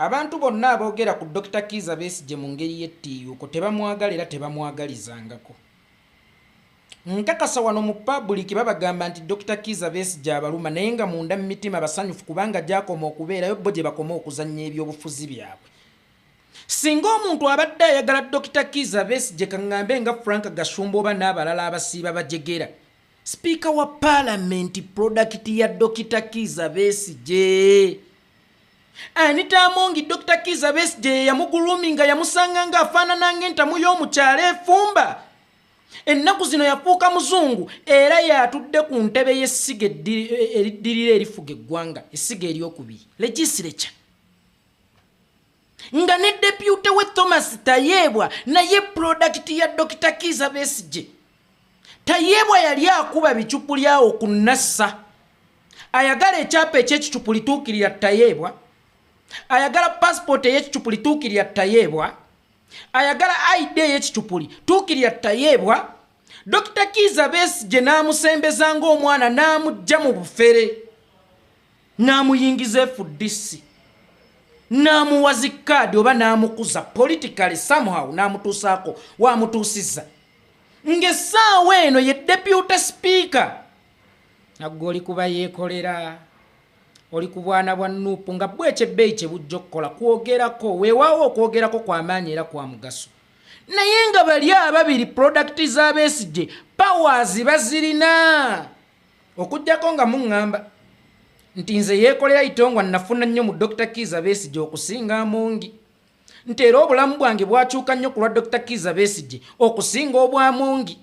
abantu bonna aboogera ku Dr. Kizza Besigye mu ngeri y'ettiiyuuko tebamwagala era tebamwagalizangako. Nkakasa wano mu public babagamba nti Dr. Kizza Besigye abaluma naye nga munda mu mitima basanyufu kubanga gyakoma okubeerayo bo gye bakoma okuzannya ebyobufuzi byabwe. Singa omuntu abadde ayagala Dr. Kizza Besigye kaŋŋambe nga Frank Gashumba oba n'abalala abasiiba bajegera, Speaker wa Parliament product ya Dr. Kizza Besigye. Anita Amongi Dr. Kizza Besigye yamuguluminga yamusanga nga afaanana ng'entamu y'omukyala efumba. Ennaku zino yafuuka muzungu era yatudde ku ntebe y'essiga eriddirira erifuga eggwanga, essiga eryokubiri, legislature. Nga ne deputy we Thomas Tayebwa naye product ya Dr. Kizza Besigye. Tayebwa yali akuba bicupu lyawo ku nassa. Ayagala ekyapa eky'ekicupu lituukirira Tayebwa. Ayagala passport y'ekicupu lituukirira Tayebwa. Ayagala ID y'ekicupu lituukirira Tayebwa. Dr. Kizza Besigye n'amusembeza ng'omwana n'amujja mu bufere. N'amuyingiza FDC. N'amuwazi kkaadi oba n'amukuza politically somehow n'amutuusaako waamutuusizza. Ng'essaawa eno ye deputy speaker. Nagwe oli kuba yeekolera. Oli ku bwana bwa Nuupu nga bw'ekyebbeeyi kye bujja okukola kwogerako weewaawo okwogerako kw'amaanyi era kwa mugaso. Naye nga bali ababiri product za Besigye powers bazirina. Okujjako nga muŋŋamba nti nze yeekolera itongwa nafuna nnyo mu Dr. Kizza Besigye okusinga Amongi. Nti era obulamu bwange bwakyuka nnyo ku lwa Dr. Kizza Besigye okusinga obwa Amongi.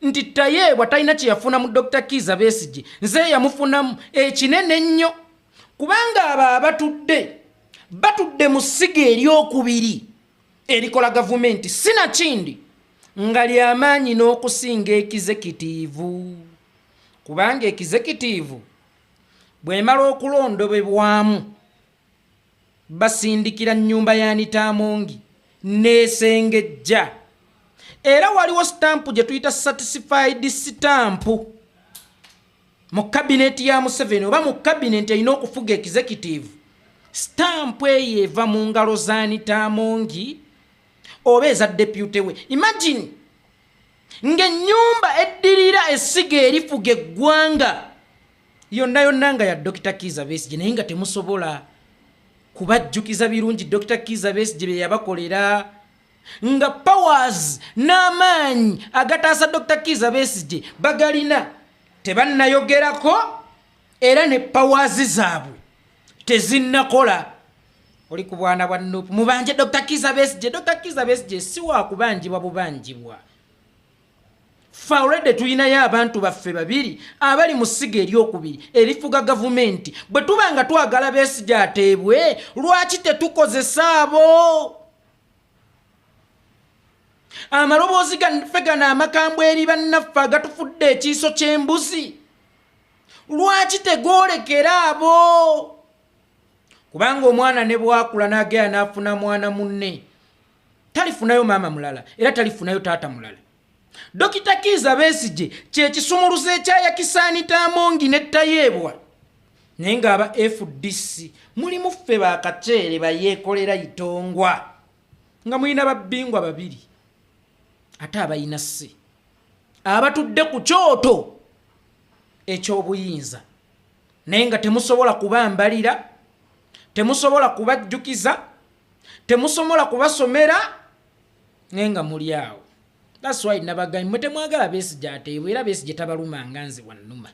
Nti Tayebwa talina kye yafuna mu Dr. Kizza Besigye nze yamufunamu ekinene nnyo. Kubanga abo batudde mu ssiga eryokubiri erikola gavumenti sinakindi nga ly'amaanyi n'okusinga ekizekitiivu. Kubanga ekizekitiivu bw'emala okulondobebwamu basindikira nnyumba ya Anita Amongi n'esengejja. Era waliwo stampu gye tuyita satisfied stampu mu kabineti ya Museveni oba mu kabineti erina okufuga executive. Stampu eyo eva mu ngalo za Anita Amongi oba eza deputy we. Imagine ng'ennyumba eddirira essiga erifuga eggwanga yonna yonna nga ya Dr. Kizza Besigye naye nga temusobola kubajjukiza birungi Dr. Kizza Besigye bye yabakolera. Nga powers n'amaanyi agataasa Dr. Kizza Besigye bagalina tebannayogerako era ne powers zaabwe tezinnakola. Oli ku bwana bwa Nuupu mubanje Dr. Kizza Besigye. Dr. Kizza Besigye si wa kubanjibwa bubanjibwa. Fa already tuyinayo abantu baffe babiri abali mu ssiga eryokubiri erifuga gavumenti. Bwe tuba nga twagala Besigye ateebwe lwaki tetukozesa abo? Amaloboozi gaffe gano amakambwe eri bannaffe agatufudde ekiiso ky'embuzi lwaki tegoolekera abo? Kubanga omwana ne bwakula n'agenda n'afuna mwana munne talifunayo maama mulala era talifunayo taata mulala. Dr. Kizza Besigye kye kisumuluzo ekyayakisa Anita Amongi ne Tayebwa. Naye ng'aba FDC mulimu ffe baakaceere bayeekolera itongwa nga mulina babbingwa babiri ate abayina sse abatudde ku kyoto eky'obuyinza naye nga temusobola kubambalira, temusobola kubajjukiza, temusobola kubasomera naye nga muli awo. That's why nabagambye mwe temwagala Besigye ateebwe era Besigye tabalumanga nze wannuma.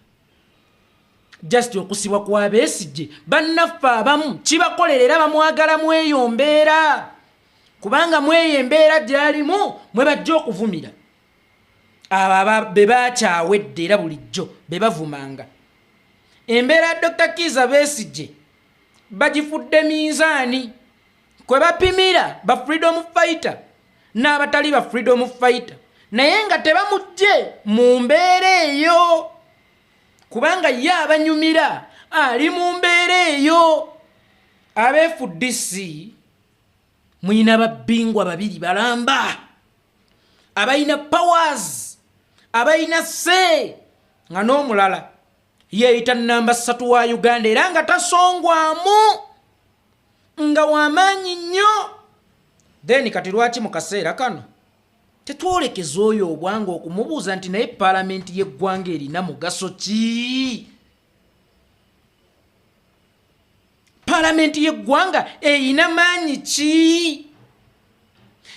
Just okusibwa kwa Besigye bannaffe abamu kibakolera era bamwagala mweyo mbeera. Kubanga mweyo embeera gy'alimu mwe bajja okuvumira. Abo be bakyawedde era bulijjo be bavumanga. Embeera ya Dr. Kizza Besigye bagifudde minzaani kwe bapimira ba freedom fighter n'abatali ba freedom fighter naye nga tebamujje mu mbeera eyo kubanga ye abanyumira ali mu mbeera eyo. Aba-FDC muyina babbingwa babiri balamba abayina powers abayina se nga n'omulala yeeyita namba 3 wa Uganda era nga tasongwamu nga wamaanyi nnyo. Then kati lwaki mu kaseera kano tetwolekeza oyo obwanga okumubuuza nti naye paalamenti y'eggwanga erina mugaso ki? Paalamenti y'eggwanga erina maanyi ki?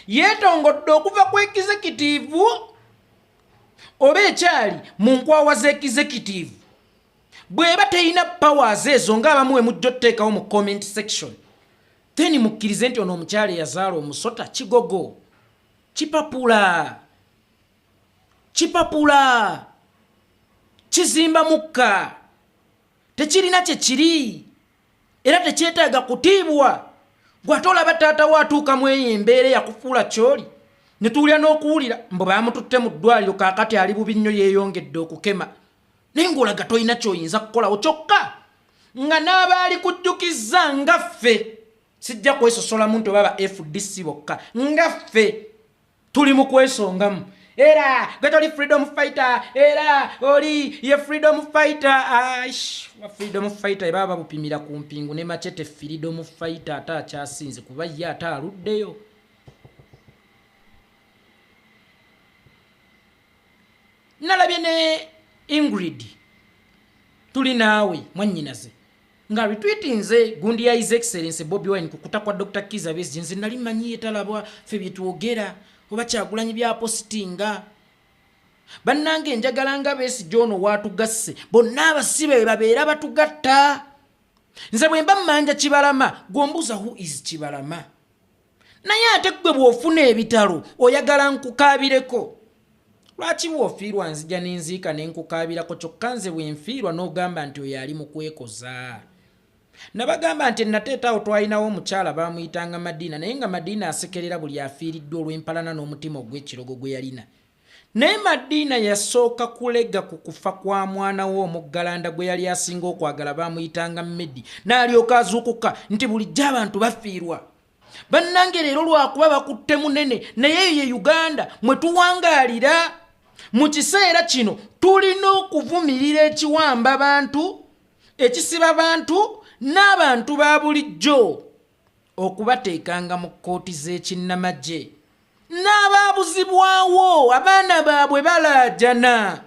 Yeetongodde okuva ku executive oba ekyali mu nkwawa z'executive bw'eba terina powers ezo ng'abamu we mujja otteekawo mu comment section, then mukkirize nti ono omukyala eyazaala omusota kigogo, kipapula, kizimba mukka, tekirina kye kiri era tekyetaaga kutiibwa. Gw'ate olaba taata we atuukamu eyo embeera yakufuula kyoli ne tuwulira n'okuwulira mbu baamututte mu ddwaliro kaakati ali bubi nnyo yeeyongedde okukema, naye ng'olaga tolina ky'oyinza kukolawo kyokka nga n'abaali kujjukizza nga ffe, sijja kwesosola muntu oba ba FDC bokka, nga ffe tuli mu kwesongamu. Era gatoli freedom fighter, era oli ye freedom fighter. Aish, wa freedom fighter baba bupimira ku mpingu ne machete freedom fighter ata kyasinze kuba ye ata aluddeyo. Nalabye ne Ingrid tuli naawe mwannyinaze nga retweetinze gundi ya His Excellency Bobi Wine kukuta kwa Dr. Kizza Besigye, nze nali manyi etalabwa ffe bye twogera oba Kyagulanyi bya postinga. Bannange njagala nga Besigye ono waatugasse bonna abasibe babeera batugatta. Nze bwe mba mmanja Kibalama gw'ombuuza who is Kibalama, naye ate ggwe bw'ofuna ebitalo oyagala nkukaabireko. Lwaki bw'ofiirwa nzija n'enziika ne nkukaabirako kyokka nze bwe nfiirwa n'ogamba nti oyo ali mu kwekoza? Nabagamba nti nateetaawo twalinawo omukyala baamuyitanga Madiina, naye nga Madiina asekerera buli afiiriddwa olw'empalana n'omutima ogw'ekirogo gwe yalina. Naye Madiina yasooka kulega ku kufa kwa mwana we omuggalanda gwe yali asinga okwagala baamuyitanga Meddi, n'alyoka azuukuka nti bulijjo abantu bafiirwa. Bannange leero lwakuba bakutte munene, naye ye Uganda mwe tuwangaalira. Mu kiseera kino tulina okuvumirira ekiwamba bantu, ekisiba bantu n'abantu ba bulijjo, okubateekanga mu kkooti z'ekinnamagye n'abaabuzibwawo abaana baabwe balaajana.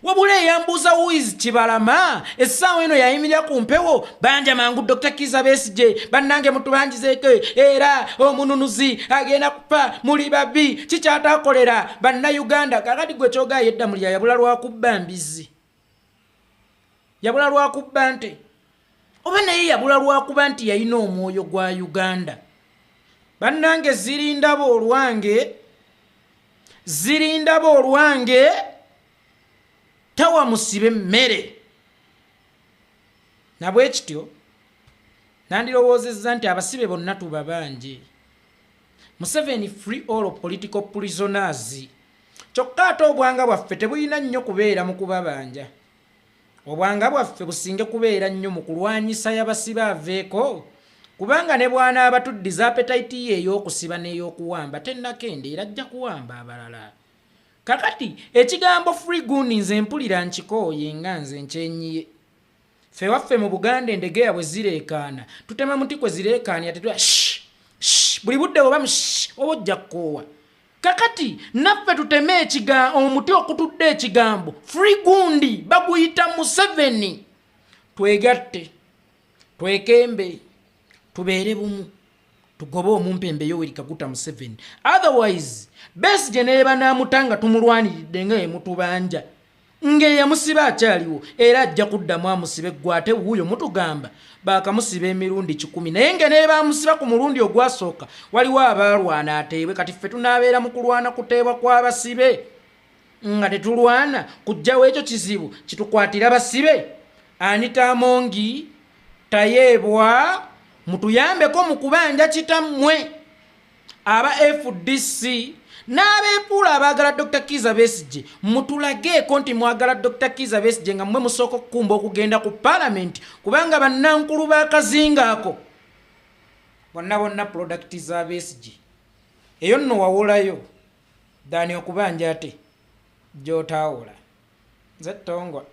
Wabula eyambuuza who is Kibalama essaawa eno yayimirira ku mpewo, banja mangu Dr. Kizza Besigye bannange mutubangizeeko, era omununuzi agenda kufa muli babbi kikyatakolera bannayuganda. Kakati gwe kyogaa yedda mulya yabula lwakubba mbizi, yabula lwakubba nte, oba naye yabula lwakuba nti yalina omwoyo gwa Uganda. Bannange zirindaba olwange tawa musibe mmere. Nabwe kityo nandirowoozezza nti abasibe bonna tuba bangi. Museveni free all political prisoners. Kyokka ate obwanga bwaffe tebulina nnyo kubeera mu kubabanja. Obwanga bwaffe businge kubeera nnyo mu kulwanyisa y'abasibe aveeko, kubanga ne bwana abatuddiza appetite ye ey'okusiba n'ey'okuwamba tennakendeera ajja kuwamba abalala. Kakati ekigambo free gun nze mpulira nkikooye nga nze nkyenyiye. Ffe waffe mu Buganda endegeya bwe zireekaana tutema muti kwe zireekaani ate buli budde oba oba ojja kkoowa. Kakati naffe tuteme omuti okutudde ekigambo free gundi baguyita Museveni. Twegatte, twekembe, tubeere bumu, tugobe omumpembe Yoweri Kaguta Museveni. Otherwise Besigye ne banaamutanga tumulwaniridde nga yemutubanja ng'eyamusiba akyaliwo era ajja kuddamu amusibe gwate wuuyo mutugamba baakamusiba emirundi 10, naye nga ne baamusiba ku mulundi ogwasooka waliwo abaalwana ateebwe. Kati ffe tunaabeera mu kulwana kuteebwa kw'abasibe nga tetulwana kujjawo ekyo kizibu kitukwatira basibe. Anita Amongi tayeebwa, mutuyambeko mu kubanja kitammwe aba FDC n'abeepuula abaagala Dr. Kizza Besigye. Mutulageeko nti mwagala Dr. Kizza Besigye nga mmwe musooka okukumba okugenda ku paalamenti, kubanga bannankulu b'akazinga ako bonna product za Besigye. Eyo nno wawulayo dani okubanja ate gy'otaawola. Nze Ttongwa.